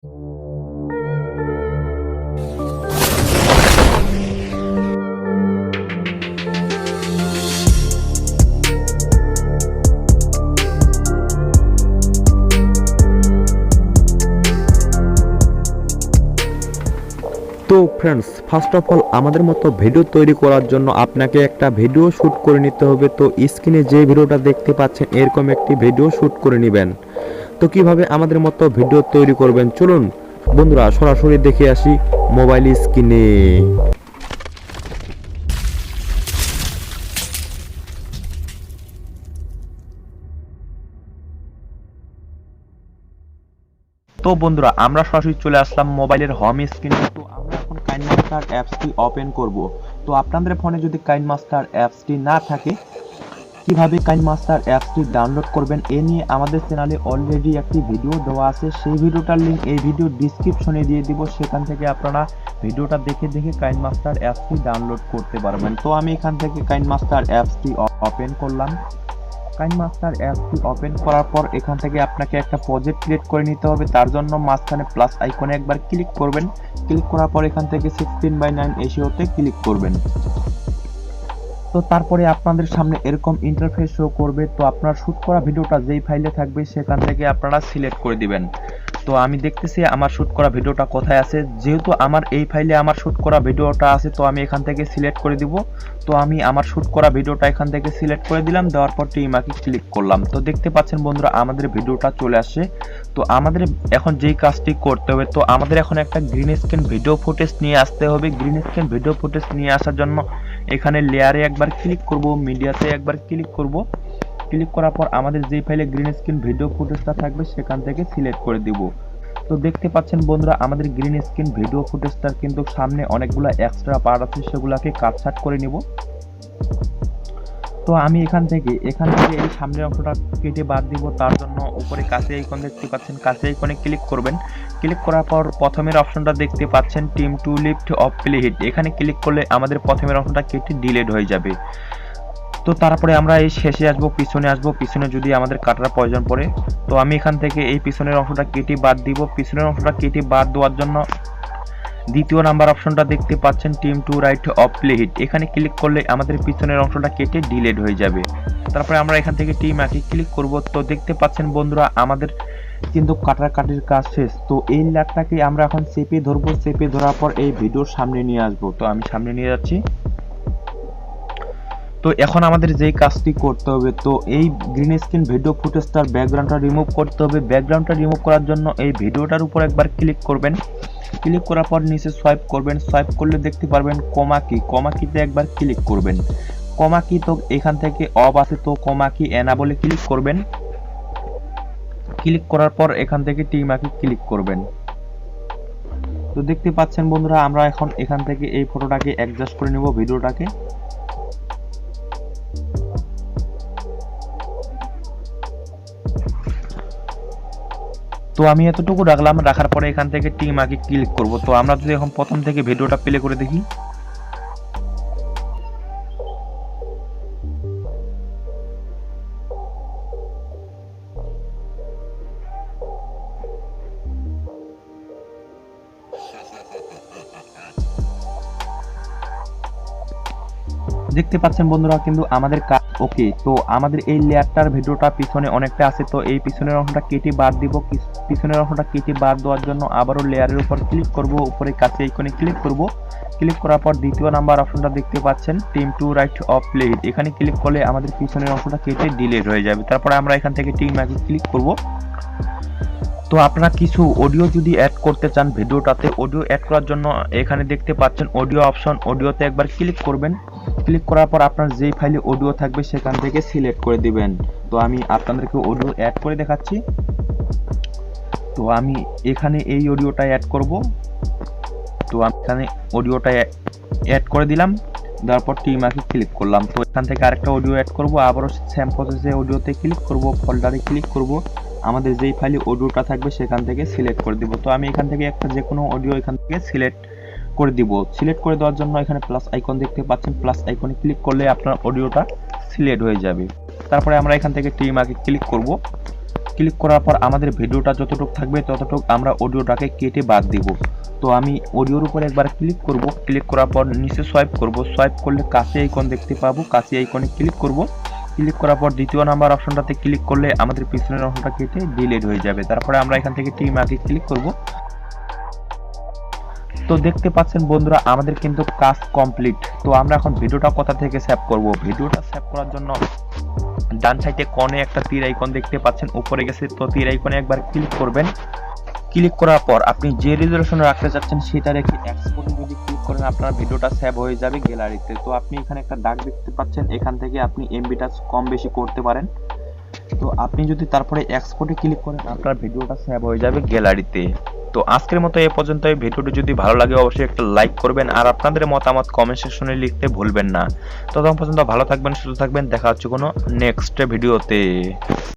তো friends, first of all আমাদের মতো ভিডিও তৈরি করার জন্য আপনাকে একটা ভিডিও শ্যুট করে নিতে হবে। তো স্ক্রিনে যে ভিডিওটা দেখতে পাচ্ছেন এরকম একটি ভিডিও শ্যুট করে নেবেন। তো কিভাবে আমাদের মতো ভিডিও তৈরি করবেন চলুন বন্ধুরা সরাসরি দেখে আসি মোবাইল স্ক্রিনে। তো বন্ধুরা আমরা সরাসরি চলে আসলাম মোবাইলের হোম স্ক্রিনে। তো আমরা এখন কাইনমাস্টার অ্যাপসটি ওপেন করব। তো আপনাদের ফোনে যদি কাইনমাস্টার অ্যাপসটি না থাকে কিভাবে কাইনমাস্টার অ্যাপসটি ডাউনলোড করবেন এ নিয়ে আমাদের চ্যানেলে অলরেডি একটি ভিডিও দেওয়া আছে। সেই ভিডিওটার লিংক এই ভিডিও ডিসক্রিপশনে দিয়ে দিব, সেখান থেকে আপনারা ভিডিওটা দেখে কাইনমাস্টার অ্যাপসটি ডাউনলোড করতে পারবেন। তো আমি এখান থেকে কাইনমাস্টার অ্যাপসটি ওপেন করলাম। কাইনমাস্টার অ্যাপটি ওপেন করার পর এখান থেকে আপনাকে একটা প্রজেক্ট ক্রিয়েট করে নিতে হবে। তার জন্য মাঝখানে প্লাস আইকনে একবার ক্লিক করবেন। ক্লিক করার পর এখান থেকে 16:9 রেশিওতে ক্লিক করবেন। তো তারপরে আপনাদের সামনে এরকম ইন্টারফেস শো করবে। তো আপনার শুট করা ভিডিওটা যেই ফাইলে থাকবে সেখান থেকে আপনারা সিলেক্ট করে দিবেন। তো আমি দেখতেছি আমার শুট করা ভিডিওটা কোথায় আছে। যেহেতু আমার এই ফাইলে আমার শুট করা ভিডিওটা আছে তো আমি এখান থেকে সিলেক্ট করে দিব। তো আমি আমার শুট করা ভিডিওটা এখান থেকে সিলেক্ট করে দিলাম, দেওয়ার পর টিমাকে ক্লিক করলাম। তো দেখতে পাচ্ছেন বন্ধুরা আমাদের ভিডিওটা চলে আসছে। তো আমাদের এখন যেই কাজটি করতে হবে, তো আমাদের এখন একটা গ্রিন স্ক্রিন ভিডিও ফুটেজ নিয়ে আসতে হবে। গ্রিন স্ক্রিন ভিডিও ফুটেজ নিয়ে আসার জন্য এখানে লেয়ারে একবার ক্লিক করব, মিডিয়াতে একবার ক্লিক করব। ক্লিক করার পর আমাদের যেই ফাইলে গ্রিন স্ক্রিন ভিডিও ফুটেজটা থাকবে সেখান থেকে সিলেক্ট করে দিব। তো দেখতে পাচ্ছেন বন্ধুরা আমাদের গ্রিন স্ক্রিন ভিডিও ফুটেজটার কিন্তু সামনে অনেকগুলো এক্সট্রা পার্ট আছে, সেগুলোকে কাটছাট করে নিব। তো আমি এখান থেকে এই সামনের অংশটা কেটে বাদ দিব। তার জন্য উপরে কাছে আইকন দেখতে পাচ্ছেন, কাছে আইকনে ক্লিক করবেন। ক্লিক করার পর প্রথমের অপশনটা দেখতে পাচ্ছেন team to lift off play hit, এখানে ক্লিক করলে আমাদের প্রথমের অংশটা কেটে ডিলিট হয়ে যাবে। তো তারপরে আমরা এই শেষে আসবো, পিছনে যদি আমাদের কাটার প্রয়োজন পড়ে। তো আমি এখান থেকে এই পিছনের অংশটা কেটে বাদ দিব। পিছনের অংশটা কেটে বাদ দেওয়ার জন্য দ্বিতীয় নাম্বার অপশনটা দেখতে পাচ্ছেন team to right of play hit, এখানে ক্লিক করলে আমাদের পিছনের অংশটা কেটে ডিলিট হয়ে যাবে। তারপরে আমরা এখান থেকে টিম আঁকি ক্লিক করব। তো দেখতে পাচ্ছেন বন্ধুরা আমাদের কিন্তু কাটাকাটির কাজ শেষ। তো এই লেয়ারটাকে আমরা এখন চেপে ধরবো, চেপে ধরার পর এই ভিডিওর সামনে নিয়ে আসবো। তো আমি সামনে নিয়ে যাচ্ছি। তো এখন আমাদের যেই কাজটি করতে হবে, তো এই গ্রিন স্ক্রিন ভিডিও ফুটেজটার ব্যাকগ্রাউন্ডটা রিমুভ করতে হবে। ব্যাকগ্রাউন্ডটা রিমুভ করার জন্য এই ভিডিওটার উপর একবার ক্লিক করবেন। ক্লিক করার পর নিচে সোয়াইপ করবেন। সোয়াইপ করলে দেখতে পারবেন কমা কিতে একবার ক্লিক করবেন। কমা কি তো এখান থেকে অফ আছে, তো কমা কি এনাবলে ক্লিক করবেন। ক্লিক করার পর এখান থেকে টিমাকে ক্লিক করবেন। তো দেখতে পাচ্ছেন বন্ধুরা আমরা এখন এখান থেকে এই ফটোটাকে অ্যাডজাস্ট করে নেব ভিডিওটাকে। তো আমি এতটুকু রাখলাম, রাখার পরে এখান থেকে টিম আগে ক্লিক করব। তো আমরা যদি এখন প্রথম থেকে ভিডিওটা প্লে করে দেখি। দেখতে পাচ্ছেন বন্ধুরা কিন্তু আমাদের কাজ ওকে। তো আমাদের এই লেয়ারটার ভিডিওটা পিছনে অনেকটা আছে, তো এই পিছনের অংশটা কেটে বাদ দিব। পিছনের অংশটা কেটে বাদ দেওয়ার জন্য আবারও লেয়ারের উপর ক্লিক করব, উপরে কাছে আইকনে ক্লিক করব। ক্লিক করার পর দ্বিতীয় নাম্বার অপশনটা দেখতে পাচ্ছেন team to right of play hit, এখানে ক্লিক করলে আমাদের পিছনের অংশটা কেটে ডিলিট হয়ে যাবে। তারপরে আমরা এখান থেকে টিম আগে ক্লিক করব। তো আপনারা কিছু অডিও যদি অ্যাড করতে চান ভিডিওটাতে, অডিও অ্যাড করার জন্য এখানে দেখতে পাচ্ছেন অডিও অপশন, অডিওতে একবার ক্লিক করবেন। ক্লিক করার পর আপনার যেই ফাইলে অডিও থাকবে সেখান থেকে সিলেক্ট করে দিবেন। তো আমি আপনাদেরকে অডিও অ্যাড করে দেখাচ্ছি। তো আমি এখানে এই অডিওটা অ্যাড করব। তো আমি এখানে অডিওটা অ্যাড করে দিলাম, দেওয়ার পর টিমাকে ক্লিক করলাম। তো এখান থেকে আরেকটা অডিও অ্যাড করব, আবারও সেম প্রসেসে অডিওতে ক্লিক করব, ফোল্ডারে ক্লিক করব, আমাদের যেই ফাইলে অডিওটা থাকবে সেখান থেকে সিলেক্ট করে দিব। তো আমি এখান থেকে একটা যে কোনো অডিও এখান থেকে সিলেক্ট করে দিব। সিলেক্ট করে দেওয়ার জন্য এখানে প্লাস আইকন দেখতে পাচ্ছেন, প্লাস আইকনে ক্লিক করলে আপনার অডিওটা সিলেক্ট হয়ে যাবে। তারপরে আমরা এখান থেকে টিমাকে ক্লিক করব। ক্লিক করার পর আমাদের ভিডিওটা যতটুকু থাকবে ততটুকু আমরা অডিওটাকে কেটে বাদ দিব। তো আমি অডিওর উপর একবার ক্লিক করব, ক্লিক করার পর নিচে সোয়াইপ করব, সোয়াইপ করলে কাছে আইকন দেখতে পাবো, কাছে আইকনে ক্লিক করব। ক্লিক করার পর দ্বিতীয় নাম্বার অপশনটাতে ক্লিক করলে আমাদের পিছনের অংশটা কেটে ডিলিট হয়ে যাবে। তারপরে আমরা এখান থেকে টি মার্কে ক্লিক করব। তো দেখতে পাচ্ছেন বন্ধুরা আমাদের কিন্তু কাজ কমপ্লিট। তো আমরা এখন ভিডিওটা কোথা থেকে সেভ করব? ভিডিওটা সেভ করার জন্য ডান সাইডে কোণে একটা তীর আইকন দেখতে পাচ্ছেন, উপরে গেছে, তো তীর আইকনে একবার ক্লিক করবেন। ক্লিক করার পর আপনি যে রেজলিউশনে রাখতে চাচ্ছেন সেটা রেখে এক্সপোর্টে যদি ক্লিক করেন আপনার ভিডিওটা সেভ হয়ে যাবে গ্যালারিতে। তো আপনি এখানে একটা দাগ দেখতে পাচ্ছেন, এখান থেকে আপনি এমবিটা কম বেশি করতে পারেন। তো আপনি যদি তারপরে এক্সপোর্টে ক্লিক করেন আপনার ভিডিওটা সেভ হয়ে যাবে গ্যালারিতে। তো আজকের মতো এ পর্যন্ত। এই ভিডিওটি যদি ভালো লাগে অবশ্যই একটা লাইক করবেন আর আপনাদের মতামত কমেন্ট সেকশনে লিখতে ভুলবেন না। ততক্ষণ পর্যন্ত ভালো থাকবেন, সুস্থ থাকবেন, দেখা হচ্ছে কোনো নেক্সট ভিডিওতে।